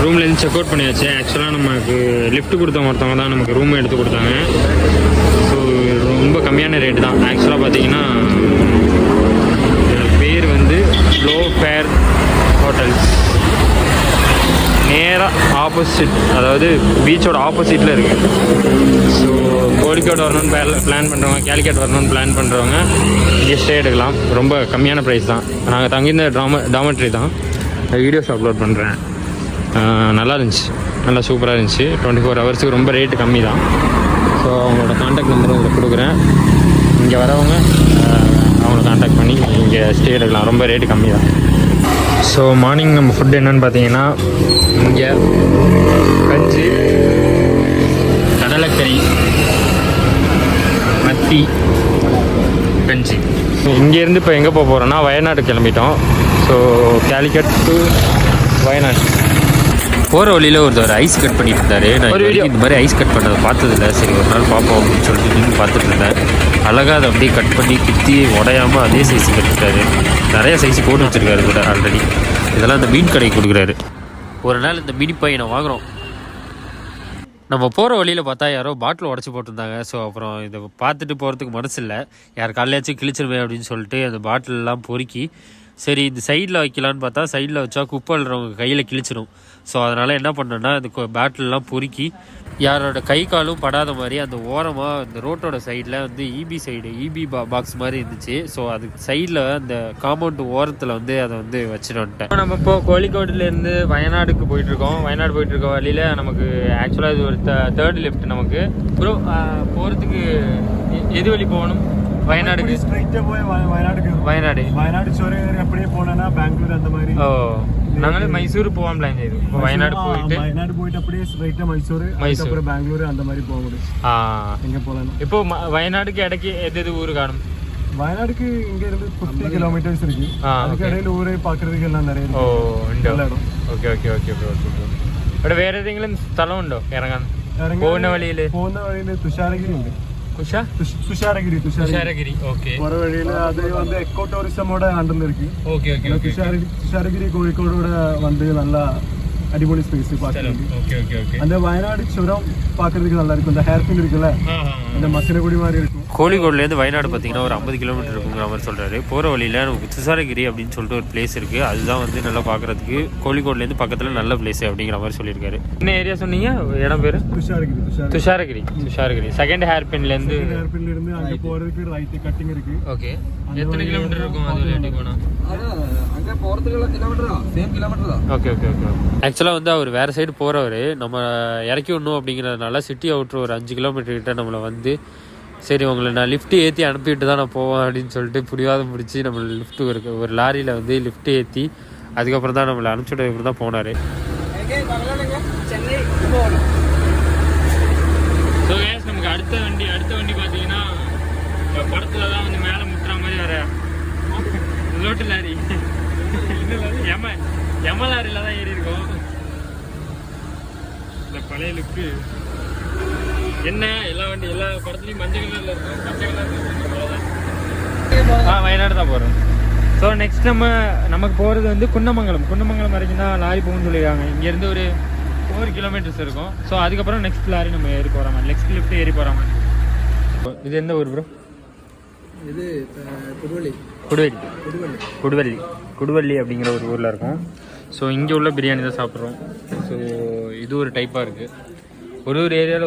ரூம்லேருந்து check out பண்ணியாச்சு. ஆக்சுவலாக நமக்கு லிஃப்ட் கொடுத்தவங்க ஒருத்தவங்க தான் நமக்கு ரூம் எடுத்து கொடுத்தாங்க. ஸோ ரொம்ப கம்மியான ரேட்டு தான். ஆக்சுவலாக பார்த்தீங்கன்னா பேர் வந்து லோ ஃபேர் ஹோட்டல்ஸ். நேராக ஆப்போசிட், அதாவது பீச்சோட ஆப்போசிட்டில் இருக்குது. ஸோ கோழிக்கோடு வரணும்னு பிளான் பண்ணுறவங்க, கேலிக்கட் வரணும்னு பிளான் பண்ணுறவங்க இங்கே ஸ்டே எடுக்கலாம். ரொம்ப கம்மியான ப்ரைஸ் தான். நாங்கள் தங்கியிருந்த டாமெட்ரி தான். வீடியோஸ் அப்லோட் பண்ணுறேன். நல்லா இருந்துச்சு, நல்லா சூப்பராக இருந்துச்சு. 24 ஹவர்ஸுக்கு ரொம்ப ரேட்டு கம்மி தான். ஸோ அவங்களோட கான்டாக்ட் நம்பரும் உங்களுக்கு கொடுக்குறேன். இங்கே வரவங்க அவங்கள கான்டாக்ட் பண்ணி இங்கே ஸ்டே எடுக்கலாம். ரொம்ப ரேட்டு கம்மி தான். ஸோ மார்னிங் நம்ம ஃபுட் என்னென்னு பார்த்தீங்கன்னா, இங்கே கஞ்சி, கடலைக்கறி, மத்தி, கஞ்சி. இங்கேருந்து இப்போ எங்கே போக போகிறோன்னா வயநாடு கிளம்பிட்டோம். So Calicut to Wayanad. போகிற வழியில் ஒருத்தர் ஐஸ் கட் பண்ணிட்டு இருந்தார். நான் இந்த மாதிரி ஐஸ் கட் பண்ணுறதை பார்த்ததில்ல. சரி ஒரு நாள் பார்ப்போம் அப்படின்னு சொல்லிட்டு நீங்கள் பார்த்துட்டு இருந்தேன். அழகாக அதை அப்படியே கட் பண்ணி குத்தி உடையாமல் அதே சைஸு கட்டிட்டாரு. நிறைய சைஸு போட்டு வச்சுருக்காரு கூட ஆல்ரெடி. இதெல்லாம் இந்த மீன் கடைக்கு கொடுக்குறாரு. ஒரு நாள் இந்த மினி பையனை வாங்குகிறோம். நம்ம போகிற வழியில் பார்த்தா யாரோ பாட்டில் உடச்சி போட்டிருந்தாங்க. ஸோ அப்புறம் இதை பார்த்துட்டு போகிறதுக்கு மனசு இல்லை. யார் காலையாச்சும் கிழிச்சிருமே அப்படின்னு சொல்லிட்டு அந்த பாட்டிலெலாம் பொறுக்கி சரி இந்த சைடில் வைக்கலான்னு பார்த்தா சைடில் வச்சா குப்பை அள்ளுறவங்க கையில் கிழிச்சிடும். ஸோ அதனால் என்ன பண்ணேன்னா அந்த பேட்டிலெலாம் பொறுக்கி யாரோட கை காலும் படாத மாதிரி அந்த ஓரமாக அந்த ரோட்டோட சைடில் வந்து இபி பாக்ஸ் மாதிரி இருந்துச்சு. ஸோ அதுக்கு சைடில் அந்த காம்பவுண்ட் ஓரத்தில் வந்து அதை வந்து வச்சுட்டோன்ட்டேன். நம்ம இப்போ கோழிக்கோடுலேருந்து வயநாடுக்கு போயிட்டுருக்கோம். வயநாடு போயிட்டுருக்க வழியில் நமக்கு ஆக்சுவலாக இது ஒரு தேர்ட் லிஃப்ட் நமக்கு. ப்ரோ போகிறதுக்கு எது வழி போகணும்? வயநாடுக்கு ஸ்ட்ரைட்டா போய் வயநாடு சோரேரி அப்படியே போனா பெங்களூர் அந்த மாதிரி. ஓ நாங்களே மைசூர் போவோம் பிளான் செய்து. இப்போ வயநாடு போயிட்டு அப்படியே ஸ்ட்ரைட்டா மைசூர் அப்புறம் பெங்களூர் அந்த மாதிரி போக முடியும். எங்க போலாம் இப்போ வயநாடுக்கு இடைக்கு எது ஊரு காணும்? வயநாடுக்கு இங்க இருந்து 50 கிலோமீட்டர்ஸ் இருக்கு. அதுக்கு இடையில ஊரே பாக்குறதுக்கு எல்லாம் நிறைய. ஓ இடம். Okay okay okay bro. ഇവിടെ വേറെ ഏതെങ്കിലും സ്ഥലം ഉണ്ടോ ഇറങ്ങാൻ? പോകുന്ന വഴിയില് തുഷാരഗിരി ഉണ്ട്. തുഷാരഗിരി ഓക്കെ. போற வழியில அது வந்து எக்கோ டூரிசமோட அண்டர்ல இருக்கு. Okay okay. துஷாரகிரி கோழிக்கோடோட வந்து நல்லா அடிபொலி ஸ்பேஸ் பார்க்கறதுக்கு. Okay okay okay. அந்த வயநாடு சுரம் பார்க்கறதுக்கு நல்லா இருக்கும். அந்த ஹேர் பின் இருக்குல்ல, அந்த மசினகுடி மாதிரி இருக்கும். கோழிக்கோடுலேருந்து வயநாடு பார்த்தீங்கன்னா ஒரு 50 கிலோமீட்டர் இருக்குங்கிற மாதிரி சொல்கிறாரு. போகிற வழியில் நமக்கு துஷாரகிரி அப்படின்னு சொல்லிட்டு ஒரு பிளேஸ் இருக்குது. அதுதான் வந்து நல்லா பார்க்குறதுக்கு கோழிக்கோடுலேருந்து பக்கத்தில் நல்ல பிளேஸ் அப்படிங்கிற மாதிரி சொல்லியிருக்காரு. என்ன ஏரியா சொன்னீங்க? இடம் பேர் துஷாரகிரி. செகண்ட் ஹேர் பின்லேருந்து அங்கே போகிறதுக்கு ரைட் கட்டிங் இருக்குது. ஓகே. எத்தனை கிலோமீட்டர் இருக்கும் அது வழியாட்டி போனால்? அங்கே போகிறதுக்குள்ள சேம் கிலோமீட்டர் தான். Okay okay okay. ஆக்சுவலாக வந்து அவர் வேறு சைடு போகிறவர் நம்ம இறக்கி விடணும் அப்படிங்கிறதுனால சிட்டி அவுட்ரு ஒரு 5 கிலோமீட்டர் கிட்ட நம்மளை வந்து சரி உங்களை நான் லிஃப்ட்டு ஏற்றி அனுப்பிட்டு தான் நான் போவேன் அப்படின்னு சொல்லிட்டு பிடிவாதம் பிடிச்சி நம்மளை லிஃப்ட்டு இருக்குது ஒரு லாரியில் வந்து லிஃப்ட்டு ஏற்றி அதுக்கப்புறம் தான் நம்மளை அனுப்பிச்சுட்டு தான் போனார். ஸோ கேஸ் நமக்கு அடுத்த வண்டி பார்த்தீங்கன்னா படத்தில் தான் வந்து மேலே முட்டுற மாதிரி வர லோட்டு லாரி. எம லாரியில் தான் ஏறி இருக்கோம். இந்த பழைய லுக்கு என்ன எல்லா படத்துலையும் மஞ்சள் கலரில் இருக்கும், பச்சை கலரில் இருக்கும். வயநாடு தான் போகிறோம். ஸோ நெக்ஸ்ட் நமக்கு போகிறது வந்து குன்னமங்கலம் வரைக்கும் தான் லாரி போகணும்னு சொல்லியிருக்காங்க. இங்கேருந்து ஒரு 4 கிலோமீட்டர்ஸ் இருக்கும். ஸோ அதுக்கப்புறம் நெக்ஸ்ட் லாரி நம்ம ஏறி போகிற மாதிரி, நெக்ஸ்ட் லிஃப்ட் ஏறி போகிற மாதிரி. இது எந்த ஊர் ப்ரோ? இது குடுவள்ளி அப்படிங்கிற ஒரு ஊரில் இருக்கும். ஸோ இங்கே உள்ள பிரியாணி தான் சாப்பிட்றோம். ஸோ இது ஒரு டைப்பாக இருக்குது. ஒரு ஏரியாவில்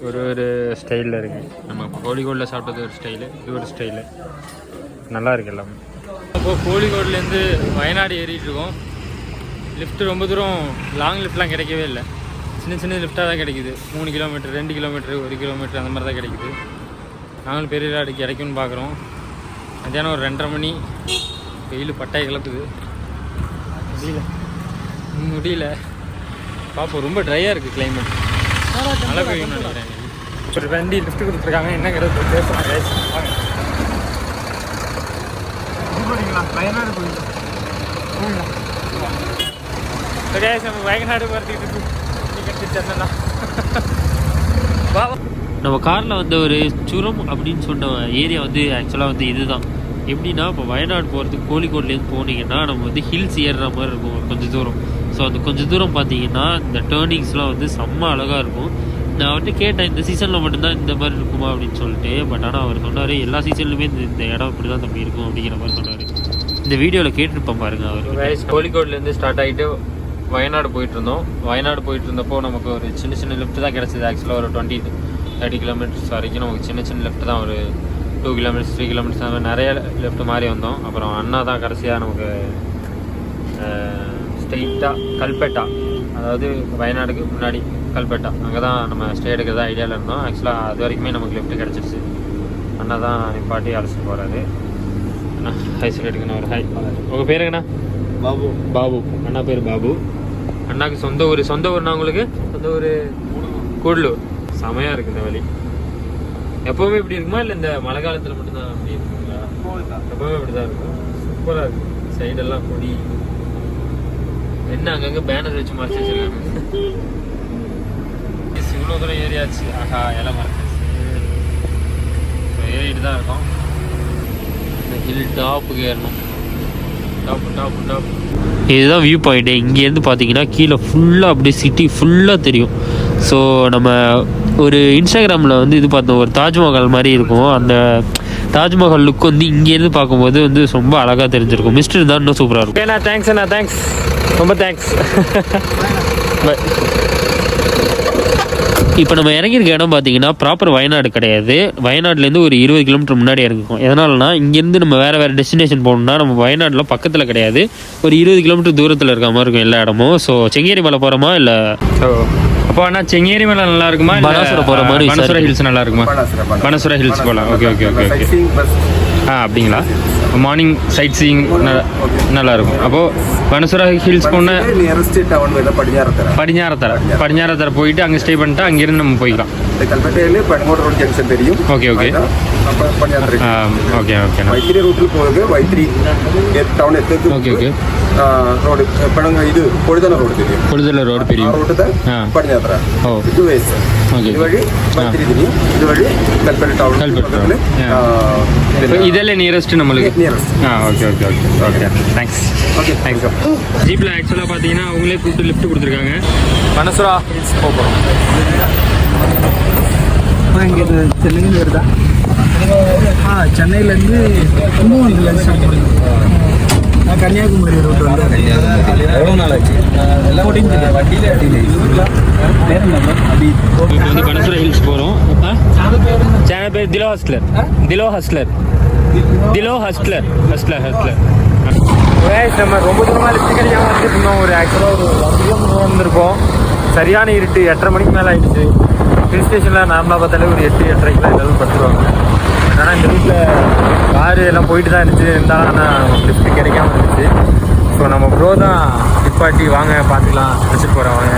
ஒரு ஸ்டைலில் இருக்குது. நம்ம கோழிக்கோடில் சாப்பிட்டது ஒரு ஸ்டைலு, இது ஒரு ஸ்டைலு. நல்லா இருக்கு எல்லாமே. இப்போது கோழிக்கோடுலேருந்து வயநாடு ஏறிட்டு இருக்கோம். லிஃப்ட்டு ரொம்ப தூரம் லாங் லிஃப்ட்லாம் கிடைக்கவே இல்லை. சின்ன லிஃப்ட்டாக தான் கிடைக்குது. 3 கிலோமீட்டர் 2 கிலோமீட்டர் 1 கிலோமீட்டர் அந்த மாதிரி தான் கிடைக்குது. நாங்களும் பெரிய அடிக்கு கிடைக்கும்னு பார்க்குறோம். மத்தியானம் ஒரு 2:30 மணி. வெயில் பட்டாய் கிளப்புது. முடியல பார்ப்போம். ரொம்ப ட்ரையாக இருக்குது கிளைமேட். மழை பெய்யும்னு நினைக்கிறேன். ஒரு வண்டி லிஃப்ட் கொடுத்துருக்காங்க. என்னங்கிறது பேசுகிறாங்க. வயநாடு போயிடலாம். நம்ம வயநாடு வரதுக்கு நம்ம காரில் வந்து ஒரு சுரம் அப்படின்னு சொன்ன ஏரியா வந்து ஆக்சுவலாக வந்து இதுதான். எப்படின்னா இப்போ வயநாடு போகிறதுக்கு கோழிக்கோட்லேருந்து போனீங்கன்னா நம்ம வந்து ஹில்ஸ் ஏறுற மாதிரி இருக்கும் கொஞ்சம் தூரம். ஸோ அந்த கொஞ்சம் தூரம் பார்த்தீங்கன்னா இந்த டேர்னிங்ஸ்லாம் வந்து செம்ம அழகாக இருக்கும். நான் அவர்கிட்ட கேட்டேன் இந்த சீசனில் மட்டும்தான் இந்த மாதிரி இருக்குமா அப்படின்னு சொல்லிட்டு. பட் ஆனால் அவர் சொன்னார் எல்லா சீசன்லையுமே இந்த இடம் இப்படி தான் தம்பி இருக்கும் அப்படிங்கிற மாதிரி சொன்னார். இந்த வீடியோவில் கேட்டுருப்பேன் பாருங்கள் அவர். கோழிக்கோட்லேருந்து ஸ்டார்ட் ஆகிட்டு வயநாடு போயிட்டு இருந்தோம். வயநாடு போயிட்டு இருந்தப்போ நமக்கு ஒரு சின்ன சின்ன லிஃப்ட் தான் கிடச்சிது. ஆக்சுவலாக ஒரு 20-30 கிலோமீட்டர்ஸ் வரைக்கும் நமக்கு சின்ன சின்ன லிஃப்ட் தான், ஒரு 2 கிலோமீட்டர்ஸ் 3 கிலோமீட்டர்ஸ் அந்த மாதிரி நிறைய லிஃப்ட் மாதிரி வந்தோம். அப்புறம் அண்ணா தான் கடைசியாக நமக்கு ஸ்ட்ரெயிட்டாக கல்பெட்டா, அதாவது வயநாடுக்கு முன்னாடி கல்பெட்டா, அங்கே தான் நம்ம ஸ்டே எடுக்கிறதா ஐடியாவில் இருந்தோம். ஆக்சுவலாக அது வரைக்குமே நமக்கு லிஃப்ட் கிடச்சிருச்சு. அண்ணா தான் நிப்பாட்டி அழைச்சிட்டு போகிறாரு. அண்ணா ஹை சொல்லி எடுக்கணும். ஒரு ஹை. உங்கள் பேருங்கண்ணா? பாபு. பாபு. அண்ணா பேர் பாபு. அண்ணாக்கு சொந்த ஊர்னா உங்களுக்கு? சொந்த ஊர் கூடலூர். செமையாக இருக்குது இந்த வழி. எப்போவுமே இப்படி இருக்குமா இல்லை இந்த மழை காலத்தில் மட்டும்தான் அப்படி இருக்குங்களா? எப்போவுமே இப்படி தான் இருக்கும். சூப்பராக இருக்குது. சைடெல்லாம் கொடி என்ன அங்கங்கே பேனர் வச்சு மறைச்சி வச்சிருக்காங்க. இவ்வளோ தூரம் ஏரியாச்சு. ஆஹா எல்லாம் மறைச்சிச்சு. ஏறிட்டு தான் இருக்கோம். இந்த ஹில் டாப்புக்கு ஏறணும். டாப் இதுதான் வியூ பாயிண்ட்டு. இங்கேருந்து பார்த்தீங்கன்னா கீழே ஃபுல்லாக அப்படியே சிட்டி ஃபுல்லாக தெரியும். ஸோ நம்ம ஒரு இன்ஸ்டாகிராமில் வந்து இது பார்த்தோம், ஒரு தாஜ்மஹால் மாதிரி இருக்கும். அந்த தாஜ்மஹால் லுக் வந்து இங்கேருந்து பார்க்கும்போது வந்து ரொம்ப அழகாக தெரிஞ்சிருக்கும். மிஸ்ட் இருந்தால் இன்னும் சூப்பராக இருக்கும். ஓகேண்ணா, தேங்க்ஸ் அண்ணா, தேங்க்ஸ், ரொம்ப தேங்க்ஸ். இப்போ நம்ம இறங்கியிருக்க இடம் பார்த்தீங்கன்னா ப்ராப்பர் வயநாடு கிடையாது. வயநாடுலேருந்து ஒரு 20 கிலோமீட்டர் முன்னாடி இறங்கிருக்கோம். எதனாலனா இங்கேருந்து நம்ம வேறு டெஸ்டினேஷன் போகணும்னா நம்ம வயநாட்டில் பக்கத்தில் கிடையாது, ஒரு 20 கிலோமீட்டர் தூரத்தில் இருக்க மாதிரி இருக்கும் எல்லா இடமும். ஸோ செங்கேரி மலை போகிறோமா இல்லை அப்போ அண்ணா செங்கேரி மலை நல்லா இருக்குமா, பனாசுரம் போகிற மாதிரி? பனசுரா ஹில்ஸ் நல்லா இருக்குமா? பனசுரா ஹில்ஸ் போகலாம். Okay okay okay okay. அப்படிங்களா? மார்னிங் சைட் சீயிங் நல்லா இருக்கும். அப்போது பனசுரா ஹில்ஸ் போன படிஞ்சாரத்தர போயிட்டு அங்கே ஸ்டே பண்ணிட்டு அங்கேருந்து நம்ம போய்க்கலாம். Okay okay okay okay Vythiri റൂട്ടിൽ പോകുന്നത് വൈത്തിരി ടൗൺ എത്തി ഓക്കെ ഓക്കെ റോഡ് എപ്പോഴും ഇത് കൊഴുതല റോഡ് തിരിയും. കൊഴുതല റോഡ് പിരിയും. റൂട്ടത്തെ പടിഞ്ഞാത്ര ഇത് വേസ്റ്റ് ഇതുവഴി വൈത്തിരി തിരിയും, ഇതുവഴി കൽപ്പറ്റ ടൗൺ. இதெல்லாம் நியரஸ்ட் நம்மளுக்கு. Okay okay okay okay thanks. Okay thanks. ஜீப்பில் ஆக்சுவலாக பார்த்தீங்கன்னா அவங்களே கூப்பிட்டு லிஃப்ட் கொடுத்துருக்காங்க. பனசுரா ஹில்ஸ் போகிறோம். இங்கே சென்னையில் வருதா? சென்னையிலேருந்து கும்பகோணத்துலேருந்து ஸ்டார்ட் பண்ணுறோம். நான் கன்னியாகுமரி ரூட் வந்து எவ்வளோ நாள் ஆச்சு? இப்போ வந்து பனசுரா ஹில்ஸ் போகிறோம். சேனல் பேர் திலோ ஹஸ்லர். நம்ம ரொம்ப தூரமாக லிஃப்ட் கிடைக்காம வந்துட்டு இருந்தோம். ஒரு ஆக்சுவலாக ஒரு 1 கிலோமீட்டர் வந்திருக்கோம். சரியான இருட்டு. 8:30 மணிக்கு மேலே ஆகிடுச்சு. ஹில் ஸ்டேஷனில் நார்மலாக பார்த்தாலே ஒரு 8-8:30 எல்லாரும் படுத்துருவாங்க. ஆனால் இந்த ரூட்டில் காரு எல்லாம் போயிட்டு தான் இருந்துச்சு. இருந்தாலும் ஆனால் லிஃப்ட் கிடைக்காம இருந்துச்சு. ஸோ நம்ம ப்ரோ தான் நிப்பாட்டி வாங்க பார்த்துக்கலாம் அழைச்சிட்டு போகிறோம் வாங்க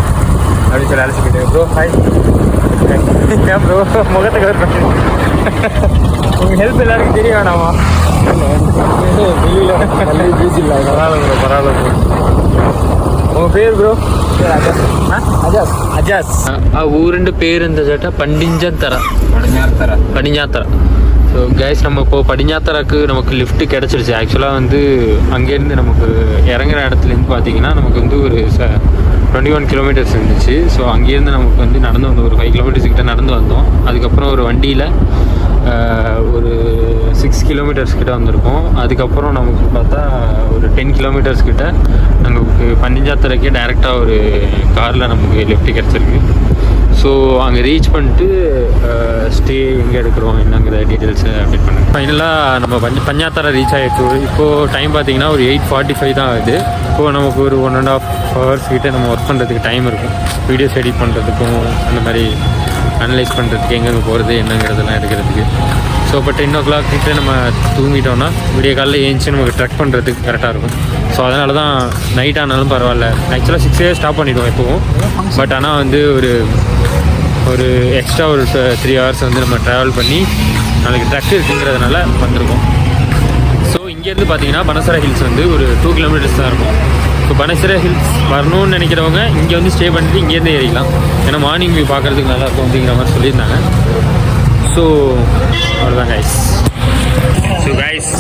அப்படின்னு சொல்லி அழைச்சி போயிட்டேன். Bro hi. ஏன் ப்ரோ முகத்தை கவர் பண்ணி உங்கள் ஹெல்ப் எல்லாருக்கும் தெரிய வேணாமா? பரவாயில்ல ப்ரோ. உங்கள் பேர் ப்ரோ? அஜாஸ். ஊருண்டு பேர் இந்த சேட்டா படிஞ்சாத்தர. ஸோ கைஸ் நம்ம இப்போது படிஞ்சாத்தராக்கு நமக்கு லிஃப்ட் கிடச்சிருச்சு. ஆக்சுவலாக வந்து அங்கேருந்து நமக்கு இறங்குற இடத்துலேருந்து பார்த்தீங்கன்னா நமக்கு வந்து ஒரு 21 கிலோமீட்டர்ஸ் இருந்துச்சு. ஸோ அங்கேருந்து நமக்கு வந்து நடந்து வந்தோம். ஒரு 5 கிலோமீட்டர்ஸ் கிட்ட நடந்து வந்தோம். அதுக்கப்புறம் ஒரு வண்டியில் ஒரு 6 கிலோமீட்டர்ஸ் கிட்ட வந்திருக்கோம். அதுக்கப்புறம் நமக்கு பார்த்தா ஒரு 10 கிலோமீட்டர்ஸ் கிட்ட நமக்கு பண்டிஞ்சாத்தரைக்கே டைரெக்டாக ஒரு காரில் நமக்கு லிஃப்ட் கிடச்சிருக்கு. ஸோ அங்கே ரீச் பண்ணிட்டு ஸ்டே எங்கே எடுக்கிறோம் என்னங்கிற டீட்டெயில்ஸை அப்டேட் பண்ணுறேன். ஃபைனலாக நம்ம பஞ்சாத்தரை ரீச் ஆகிடுச்சு. இப்போது டைம் பார்த்திங்கன்னா ஒரு 8:45 தான் ஆகுது. இப்போது நமக்கு ஒரு 1.5 hours கிட்டே நம்ம ஒர்க் பண்ணுறதுக்கு டைம் இருக்கும். வீடியோஸ் எடிட் பண்ணுறதுக்கும் அந்த மாதிரி அனலைஸ் பண்ணுறதுக்கு எங்கெங்கே போகிறது என்னங்கிறதெல்லாம் எடுக்கிறதுக்கு. ஸோ இப்போ 10 o'clock கிட்டே நம்ம தூங்கிட்டோம்னா விடிய காலையில் ஏஞ்சி நமக்கு ட்ரெக் பண்ணுறதுக்கு கரெக்டாக இருக்கும். ஸோ அதனால தான் நைட் ஆனாலும் பரவாயில்ல. ஆக்சுவலாக 6 hours ஸ்டாப் பண்ணிவிடுவோம் எப்போவும். பட் ஆனால் வந்து ஒரு எக்ஸ்ட்ரா ஒரு 3 hours வந்து நம்ம ட்ராவல் பண்ணி நாளைக்கு ட்ரக் இருக்குங்கிறதுனால வந்திருக்கோம். ஸோ இங்கேருந்து பார்த்தீங்கன்னா பனசுரா ஹில்ஸ் வந்து ஒரு 2 கிலோமீட்டர்ஸ் தான் இருக்கும். ஸோ பனசுரா ஹில்ஸ் வரணும்னு நினைக்கிறவங்க இங்கே வந்து ஸ்டே பண்ணிட்டு இங்கேருந்து ஏறிக்கலாம். ஏன்னா மார்னிங் வியூ பார்க்குறதுக்கு நல்லாயிருக்கும் அப்படிங்கிற மாதிரி சொல்லியிருந்தாங்க. ஸோ அவ்வளோதான் கைஸ். ஸோ கைஸ்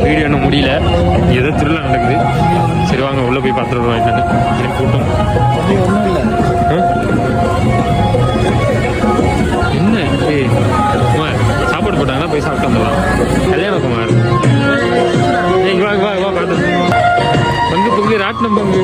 வீடியோ இன்னும் முடியல, ஏதோ திருவிழா நடக்குது. சரி வாங்க உள்ளே போய் பார்த்துட்டு வருவோம் என்னன்னு. எனக்கு கூட்டம் என்ன குமார் சாப்பாடு போட்டாங்கன்னா போய் சாப்பிட்டு வந்துடலாம். கல்யாண குமார் இங்கே வா வா வா பார்த்து பங்கு பங்கு ராட்டினம் பங்கு.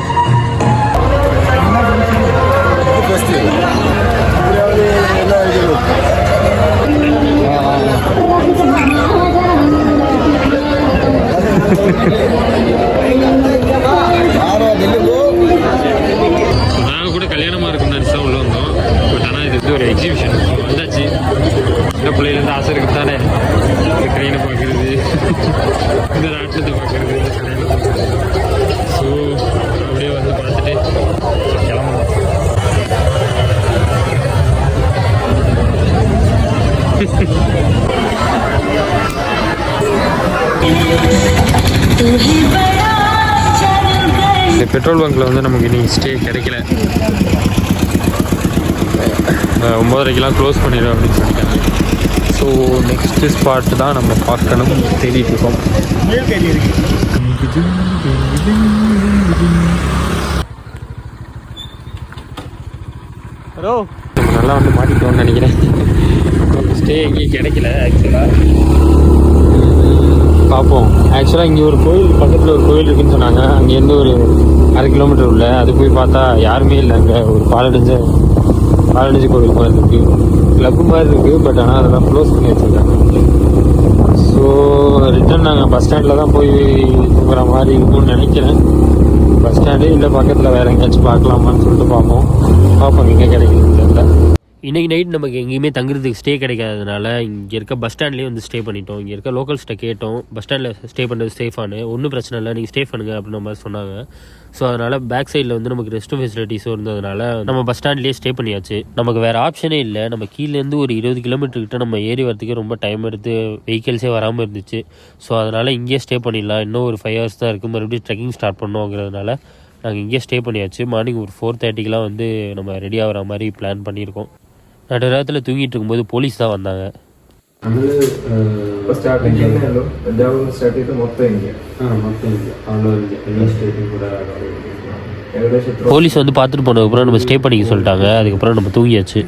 நாங்கள் கூட கல்யாணமாக இருக்குன்னு நினச்சா உள்ள வந்தோம். பட் ஆனால் இது வந்து ஒரு எக்ஸிபிஷன் வந்தாச்சு. இந்த பிள்ளையிலேருந்து ஆசை இருக்குது தானே, இந்த ட்ரெயினை பார்க்குறது, இந்த ராட்டினத்தை பார்க்குறது, இந்த கல்யாணம் பார்க்குறது. ஸோ அப்படியே வந்து பார்த்துட்டு கிளம்பணும். இந்த பெட்ரோல் பங்க்கில் வந்து நமக்கு இன்னைக்கு ஸ்டே கிடைக்கல. 9:30க்கெலாம் க்ளோஸ் பண்ணிடும் அப்படின்னு சொல்லிட்டாங்க. ஸோ நெக்ஸ்ட்டு ஸ்பாட் தான் நம்ம பார்க்கணும், தேடிட்டு இருக்கோம். ஹலோ, நம்ம நல்லா வந்து மாட்டிட்டோம்னு நினைக்கிறேன். ஸ்டே எங்கேயும் கிடைக்கல ஆக்சுவலாக. பார்ப்போம். ஆக்சுவலாக இங்கே ஒரு கோயில் பக்கத்தில் ஒரு கோயில் இருக்குதுன்னு சொன்னாங்க. அங்கேருந்து ஒரு 1/2 கிலோமீட்டர் உள்ள அது போய் பார்த்தா யாருமே இல்லை. அங்கே ஒரு பாலடைஞ்ச கோவில் மாதிரி இருக்குது, கிளப்பு மாதிரி இருக்குது. பட் ஆனால் அதெல்லாம் க்ளோஸ் பண்ணி வச்சுருக்காங்க. ஸோ ரிட்டன் நாங்கள் பஸ் ஸ்டாண்டில் தான் போய் தூங்குற மாதிரி இருக்கும்னு நினைக்கிறேன். பஸ் ஸ்டாண்டே இல்லை, பக்கத்தில் வேறு எங்கேயாச்சும் பார்க்கலாமான்னு சொல்லிட்டு பார்ப்போம் எங்கே கிடைக்குதுன்னு தெரியல. இன்றைக்கி நைட் நமக்கு எங்கேயுமே தங்குறதுக்கு ஸ்டே கிடைக்காததுனால இங்கே இருக்க பஸ் ஸ்டாண்ட்லேயே வந்து ஸ்டே பண்ணிட்டோம். இங்கே இருக்க லோக்கல்ஸ்ட்டை கேட்டோம், பஸ் ஸ்டாண்டில் ஸ்டே பண்ணுறது சேஃபானு. ஒன்றும் பிரச்சனை இல்லை, நீங்கள் ஸ்டே பண்ணுங்க அப்படின்ற மாதிரி சொன்னாங்க. ஸோ அதனால் பேக் சைடில் வந்து நமக்கு ரெஸ்ட் ரூம் ஃபெசிலிட்டிஸும் இருந்ததுனால நம்ம பஸ் ஸ்டாண்ட்லேயே ஸ்டே பண்ணியாச்சு. நமக்கு வேறு ஆப்ஷனே இல்லை. நம்ம கீழேருந்து ஒரு 20 கிலோமீட்டர்கிட்ட நம்ம ஏறி வரதுக்கு ரொம்ப டைம் எடுத்து வெஹிக்கிள்ஸே வராமல் இருந்துச்சு. ஸோ அதனால் இங்கேயே ஸ்டே பண்ணிடலாம். இன்னும் ஒரு 5 hours தான் இருக்குது, மறுபடியும் ட்ரெக்கிங் ஸ்டார்ட் பண்ணோங்கிறதுனால நாங்கள் இங்கேயே ஸ்டே பண்ணியாச்சு. மார்னிங் ஒரு 4:30க்கெலாம் வந்து நம்ம ரெடி ஆகிற மாதிரி பிளான் பண்ணியிருக்கோம். நடுராத்தில் தூங்கிட்டு இருக்கும்போது போலீஸ் தான் வந்தாங்க. போலீஸ் வந்து பார்த்துட்டு போனதுக்கப்புறம் நம்ம ஸ்டே பண்ணிக்க சொல்லிட்டாங்க. அதுக்கப்புறம் நம்ம தூங்கியாச்சு.